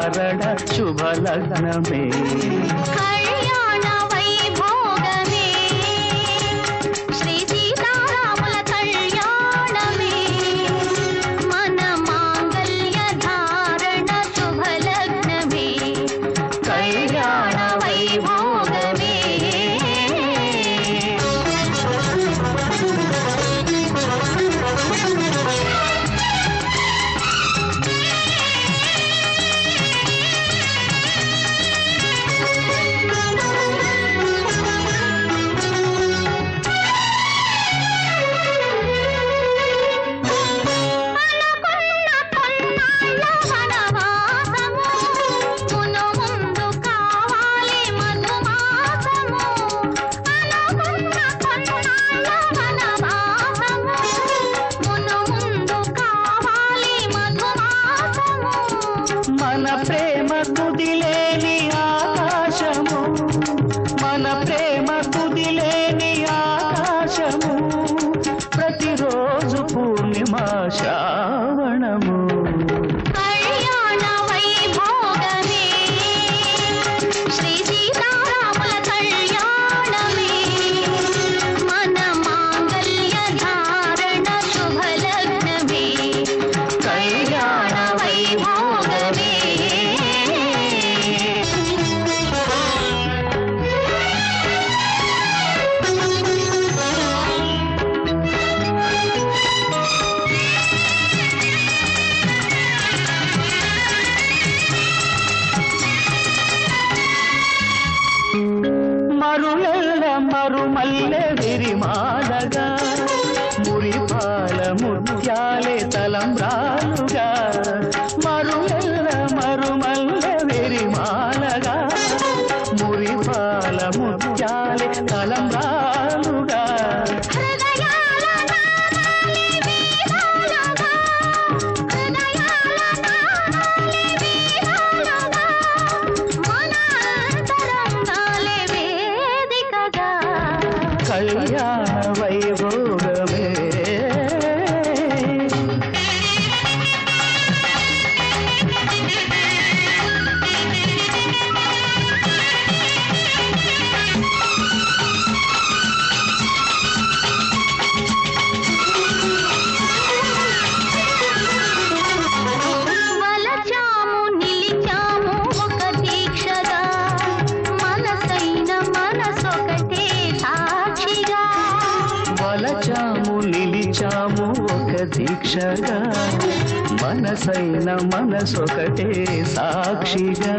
ధారణ శుభలగ్నమే కళ్యాణ వైభోగమే శ్రీ సీతారాముల కళ్యాణమే మన మాంగళ్య ధారణ శుభలగ్నమే కళ్యాణ వైభోగమే మన ప్రేమ కుదిలేని ఆకాశము మన ప్రేమ కుదిలేని ఆకాశము ప్రతిరోజు పూర్ణిమ శ్రావణము కళ్యాణ వైభోగమే శ్రీ సీతారాముల కళ్యాణమే మన మాంగళ్య ధారణ శుభలగ్నమే కళ్యాణ వైభోగమే మరులెల్ల మరుమల్లె విరిమాలగా మురిపాల ముత్యాలే తలంబ్రాలుగా మరులెల్ల మరుమల్లె విరిమాలగా మురిపాల ముత్యాలే తలంబ్రాలుగా హృదయాల నాదాలి వీణాలుగా హృదయాల నాదాలి వీణాలుగా మన అంతరంగాలే వేదికగా కళ్యాణ వైభోగమే వలచాము నిలిచాము ఒక దీక్షగా మనసైన మనసొకటే సాక్షిగా వలచాము నిలిచాము ఒక దీక్షగా మనసైన మనసొకటే సాక్షిగా